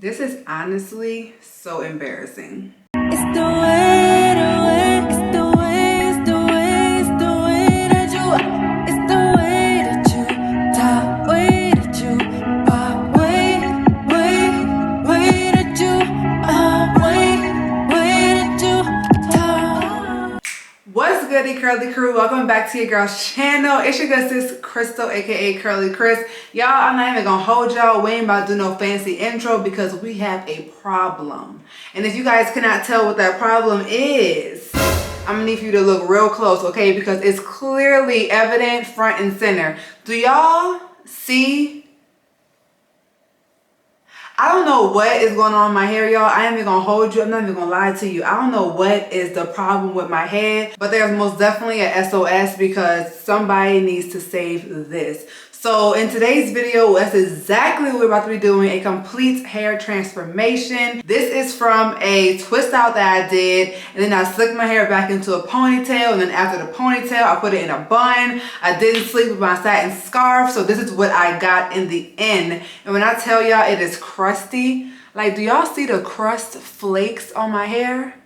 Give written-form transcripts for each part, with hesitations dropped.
This is honestly so embarrassing. It's the way, it's the way, it's the way, it's the way that you, it's the way that you talk, way that you walk, way that you, way that you talk. What's goody, Curly Crew? Welcome back to your girl's channel. It's your good sis, Crystal, aka CurlieCrys. Y'all, I'm not even gonna hold y'all. We ain't about to do no fancy intro because we have a problem. And if you guys cannot tell what that problem is, I'm gonna need for you to look real close, okay? Because it's clearly evident front and center. Do y'all see? I don't know what is going on in my hair, y'all. I ain't even gonna hold you. I'm not even gonna lie to you. I don't know what is the problem with my head, but there's most definitely a SOS because somebody needs to save this. So in today's video, that's exactly what we're about to be doing, a complete hair transformation. This is from a twist out that I did, and then I slicked my hair back into a ponytail, and then after the ponytail, I put it in a bun. I didn't sleep with my satin scarf, so this is what I got in the end. And when I tell y'all it is crusty, like, do y'all see the crust flakes on my hair?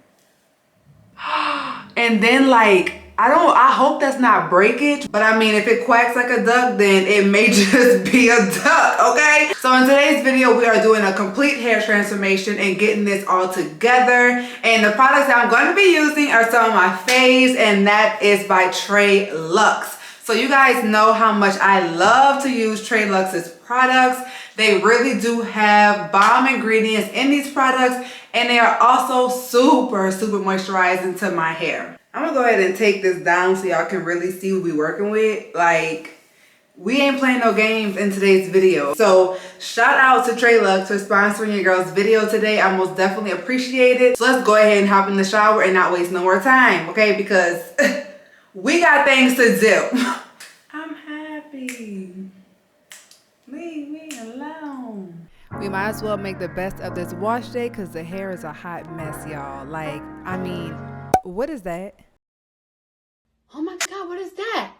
And then like, I hope that's not breakage, but I mean, if it quacks like a duck, then it may just be a duck, okay? So in today's video, we are doing a complete hair transformation and getting this all together. And the products that I'm going to be using are some of my faves, and that is by TreLuxe. So you guys know how much I love to use TreLuxe's products. They really do have bomb ingredients in these products, and they are also super moisturizing to my hair. I'm gonna go ahead and take this down so y'all can really see what we're working with. Like, we ain't playing no games in today's video. So shout out to TreLuxe for sponsoring your girl's video today. I most definitely appreciate it. So let's go ahead and hop in the shower and not waste no more time, okay? Because we got things to do. I'm happy. Leave me alone. We might as well make the best of this wash day because the hair is a hot mess, y'all. Like, I mean, what is that? Oh my God, what is that?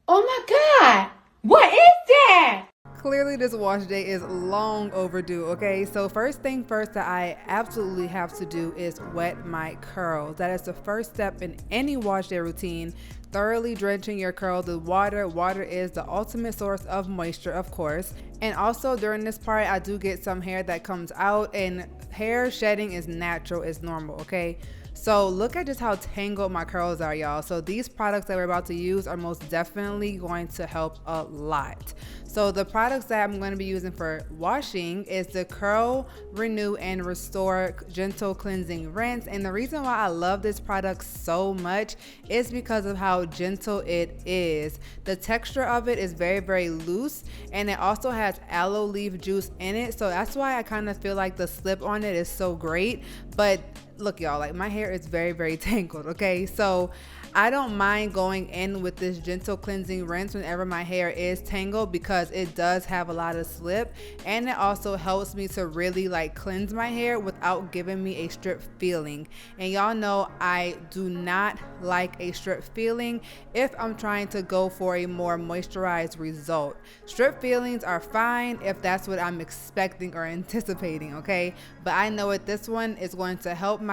Oh my God, what is that? Clearly this wash day is long overdue, okay? So first thing first that I absolutely have to do is wet my curls. That is the first step in any wash day routine. Thoroughly drenching your curls with water. Water is the ultimate source of moisture, of course. And also during this part, I do get some hair that comes out, and hair shedding is natural, it's normal, okay? So look at just how tangled my curls are, y'all. So these products that we're about to use are most definitely going to help a lot. So the products that I'm going to be using for washing is the Curl, Renew, and Restore Gentle Cleansing Rinse. And the reason why I love this product so much is because of how gentle it is. The texture of it is very loose, and it also has aloe leaf juice in it. So that's why I kind of feel like the slip on it is so great. But look, y'all, like, my hair is very tangled, okay? So I don't mind going in with this gentle cleansing rinse whenever my hair is tangled because it does have a lot of slip, and it also helps me to really like cleanse my hair without giving me a strip feeling. And y'all know I do not like a strip feeling if I'm trying to go for a more moisturized result. Strip feelings are fine if that's what I'm expecting or anticipating, okay? But I know with this one is going to help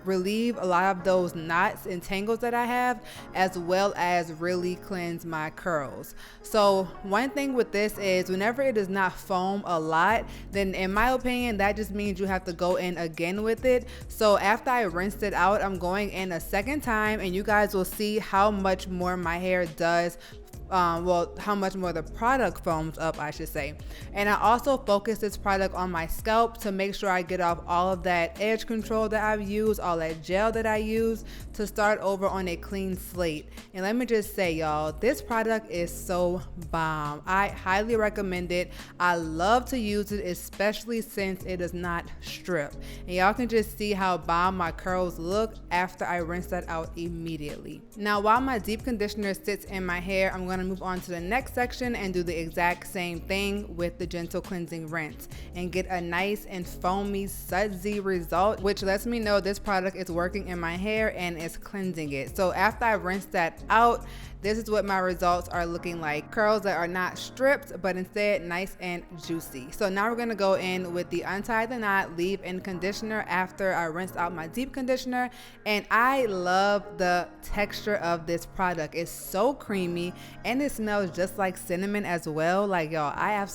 relieve a lot of those knots and tangles that I have, as well as really cleanse my curls. So one thing with this is whenever it does not foam a lot, then in my opinion that just means you have to go in again with it. So after I rinsed it out, I'm going in a second time, and you guys will see how much more my hair does how much more the product foams up, I should say. And I also focus this product on my scalp to make sure I get off all of that edge control that I've used, all that gel that I use, to start over on a clean slate. And let me just say, y'all, this product is so bomb. I highly recommend it. I love to use it, especially since it does not strip. And y'all can just see how bomb my curls look after I rinse that out immediately. Now, while my deep conditioner sits in my hair, I'm going gonna move on to the next section and do the exact same thing with the gentle cleansing rinse and get a nice and foamy, sudsy result, which lets me know this product is working in my hair and is cleansing it. So after I rinse that out, this is what my results are looking like. Curls that are not stripped, but instead nice and juicy. So now we're gonna go in with the untie the knot leave-in conditioner after I rinsed out my deep conditioner. And I love the texture of this product. It's so creamy and it smells just like cinnamon as well. Like y'all, I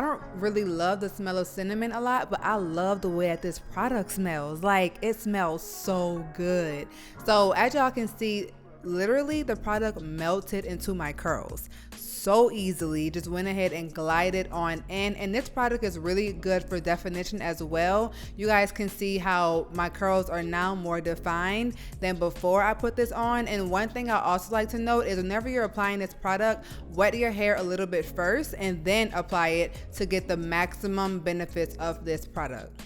don't really love the smell of cinnamon a lot, but I love the way that this product smells. Like it smells so good. So as y'all can see, literally the product melted into my curls so easily. Just went ahead and glided on in, and this product is really good for definition as well. You guys can see how my curls are now more defined than before I put this on. And one thing I also like to note is whenever you're applying this product, wet your hair a little bit first and then apply it to get the maximum benefits of this product.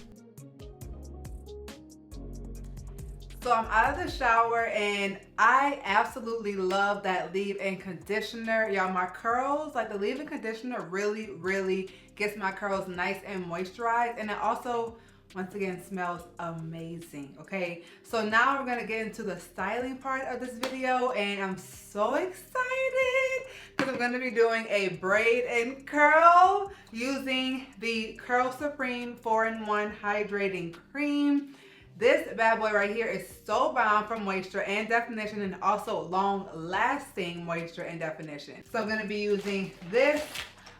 So I'm out of the shower and I absolutely love that leave-in conditioner. Y'all, my curls, like the leave-in conditioner really gets my curls nice and moisturized. And it also, once again, smells amazing, okay? So now we're gonna get into the styling part of this video and I'm so excited because I'm gonna be doing a braid and curl using the Curl Supreme 4-in-1 Hydrating Cream. This bad boy right here is so bound for moisture and definition and also long lasting moisture and definition. So I'm gonna be using this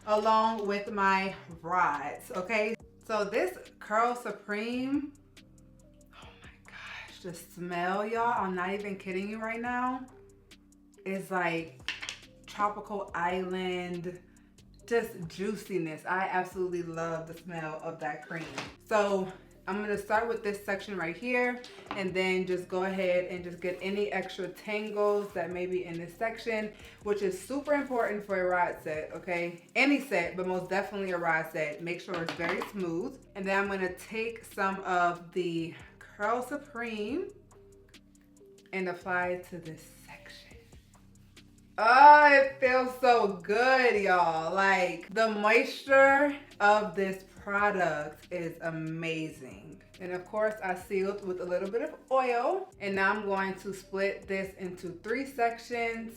along with my rods, okay? So this Curl Supreme, oh my gosh, the smell, y'all, I'm not even kidding you right now, is like tropical island, just juiciness. I absolutely love the smell of that cream. So I'm gonna start with this section right here and then just go ahead and just get any extra tangles that may be in this section, which is super important for a rod set, okay? Any set, but most definitely a rod set. Make sure it's very smooth. And then I'm gonna take some of the Curl Supreme and apply it to this section. Oh, it feels so good, y'all. Like the moisture of this product is amazing. And of course I sealed with a little bit of oil. And now I'm going to split this into 3 sections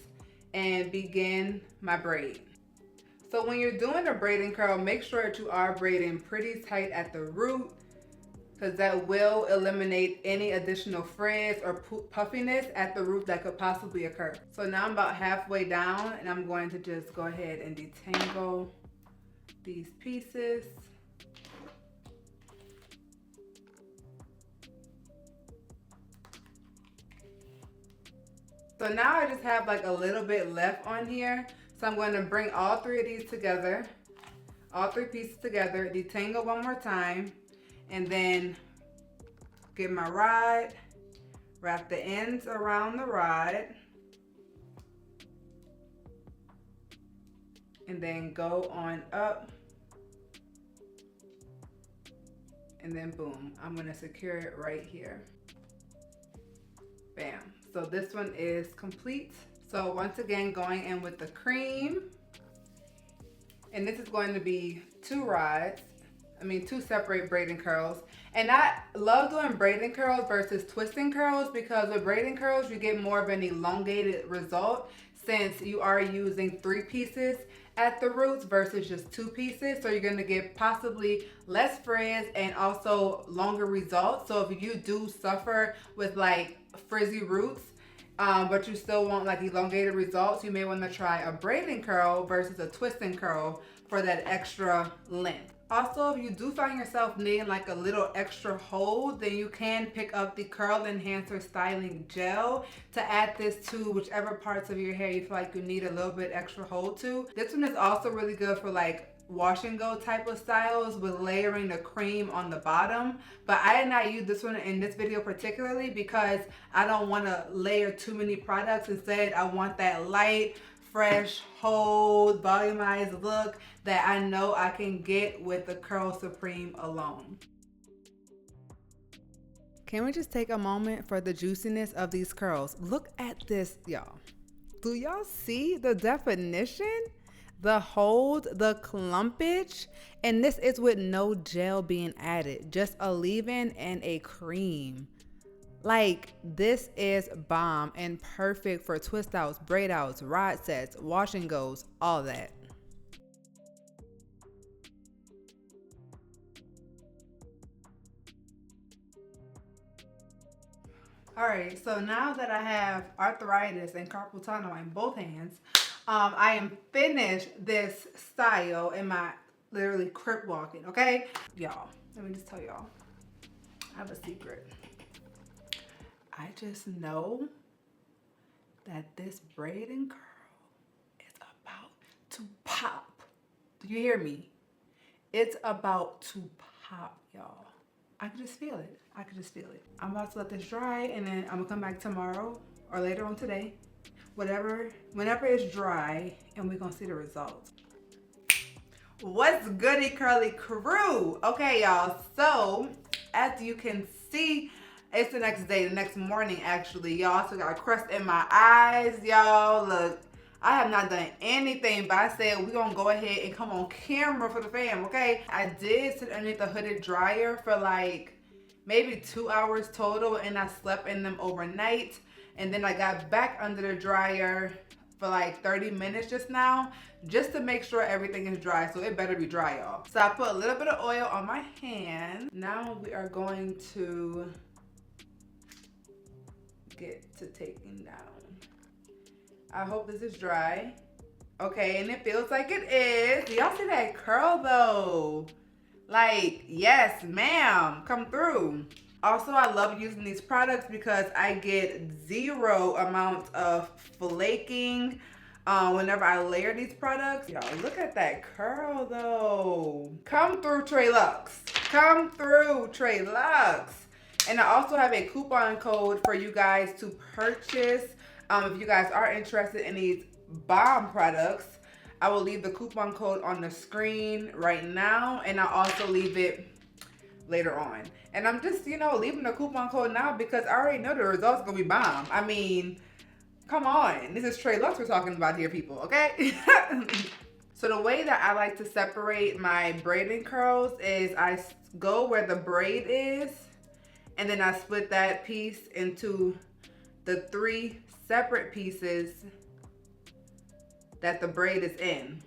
and begin my braid. So when you're doing a braid and curl, make sure that you are braiding pretty tight at the root because that will eliminate any additional frizz or puffiness at the root that could possibly occur. So now I'm about halfway down and I'm going to just go ahead and detangle these pieces. So now I just have like a little bit left on here. So I'm going to bring all 3 of these together, all 3 pieces together, detangle one more time, and then get my rod, wrap the ends around the rod, and then go on up, and then boom, I'm gonna secure it right here. Bam. So this one is complete. So once again, going in with the cream, and this is going to be 2 rods. 2 separate braiding curls. And I love doing braiding curls versus twisting curls because with braiding curls, you get more of an elongated result since you are using 3 pieces at the roots versus just 2 pieces. So you're gonna get possibly less frizz and also longer results. So if you do suffer with like frizzy roots, but you still want like elongated results, you may wanna try a braiding curl versus a twisting curl for that extra length. Also, if you do find yourself needing like a little extra hold, then you can pick up the Curl Enhancer Styling Gel to add this to whichever parts of your hair you feel like you need a little bit extra hold to. This one is also really good for like wash and go type of styles with layering the cream on the bottom. But I did not use this one in this video particularly because I don't want to layer too many products. Instead, I want that light, fresh, hold, volumized look that I know I can get with the Curl Supreme alone. Can we just take a moment for the juiciness of these curls? Look at this, y'all. Do y'all see the definition? The hold, the clumpage, and this is with no gel being added, just a leave-in and a cream. Like, this is bomb and perfect for twist outs, braid outs, rod sets, wash and goes, all that. All right, so now that I have arthritis and carpal tunnel in both hands, I am finished this style in my literally crip walking, okay? Y'all, let me just tell y'all, I have a secret. I just know that this braid and curl is about to pop. Do you hear me? It's about to pop, y'all. I can just feel it. I can just feel it. I'm about to let this dry and then I'm gonna come back tomorrow or later on today. Whenever it's dry, and we're gonna see the results. What's goody curly crew? Okay, y'all, so as you can see, it's the next day, the next morning actually. Y'all, so got a crust in my eyes, y'all. Look, I have not done anything, but I said we're gonna go ahead and come on camera for the fam, okay? I did sit underneath the hooded dryer for like maybe 2 hours total, and I slept in them overnight. And then I got back under the dryer for like 30 minutes just now, just to make sure everything is dry. So it better be dry, y'all. So I put a little bit of oil on my hand. Now we are going to get to taking down. I hope this is dry. Okay, and it feels like it is. Do y'all see that curl though? Like, yes, ma'am, come through. Also, I love using these products because I get 0 amount of flaking whenever I layer these products. Y'all, look at that curl though. Come through TreLuxe. Come through TreLuxe. And I also have a coupon code for you guys to purchase. If you guys are interested in these bomb products, I will leave the coupon code on the screen right now, and I'll also leave it later on. And I'm just, you know, leaving the coupon code now because I already know the results gonna be bomb. I mean, come on. This is TreLuxe we're talking about here, people, okay? So the way that I like to separate my braiding curls is I go where the braid is, and then I split that piece into the 3 separate pieces that the braid is in.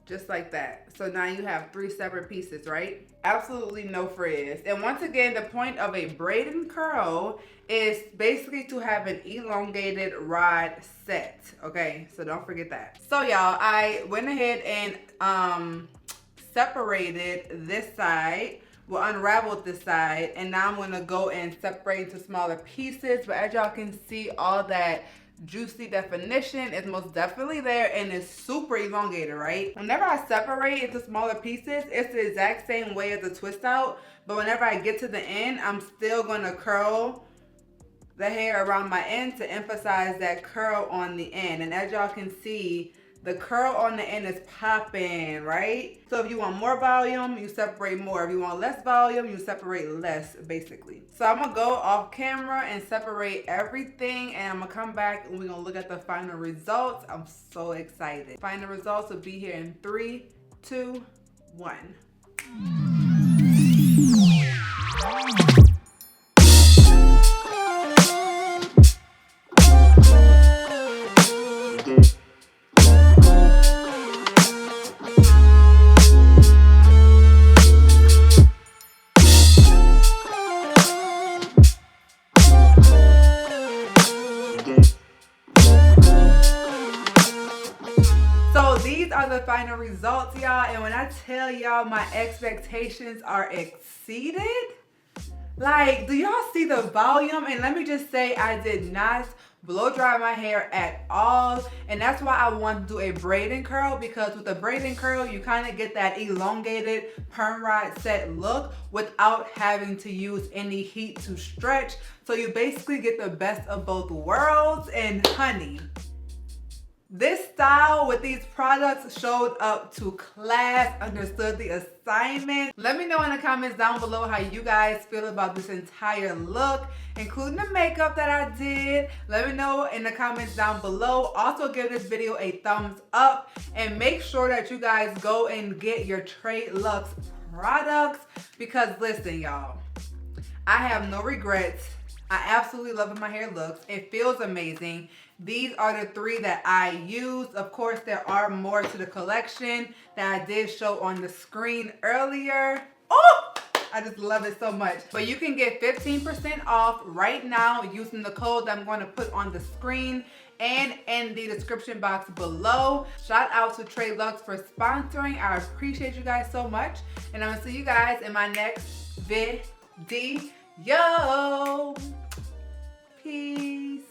Just like that. So now you have 3 separate pieces, right? Absolutely no frizz. And once again, the point of a braid and curl is basically to have an elongated rod set, okay? So don't forget that. So y'all, I went ahead and separated this side, unraveled this side, and now I'm gonna go and separate into smaller pieces. But as y'all can see, all that juicy definition is most definitely there, and it's super elongated, right? Whenever I separate into smaller pieces, it's the exact same way as the twist out, but whenever I get to the end, I'm still gonna curl the hair around my end to emphasize that curl on the end. And as y'all can see, the curl on the end is popping, right? So if you want more volume, you separate more. If you want less volume, you separate less, basically. So I'm gonna go off camera and separate everything, and I'm gonna come back and we're gonna look at the final results. I'm so excited. Final results will be here in 3, 2, 1. The final results, y'all, and when I tell y'all my expectations are exceeded, like, do y'all see the volume? And let me just say, I did not blow dry my hair at all, and that's why I want to do a braid and curl, because with a braid and curl you kind of get that elongated perm rod set look without having to use any heat to stretch. So you basically get the best of both worlds. And honey, This style with these products showed up to class, understood the assignment. Let me know in the comments down below how you guys feel about this entire look, including the makeup that I did. Let me know in the comments down below. Also give this video a thumbs up and make sure that you guys go and get your TreLuxe products, because listen, y'all, I have no regrets. I absolutely love how my hair looks. It feels amazing. These are the 3 that I use. Of course, there are more to the collection that I did show on the screen earlier. Oh, I just love it so much. But you can get 15% off right now using the code that I'm going to put on the screen and in the description box below. Shout out to TreLuxe for sponsoring. I appreciate you guys so much. And I'm going to see you guys in my next video. Peace.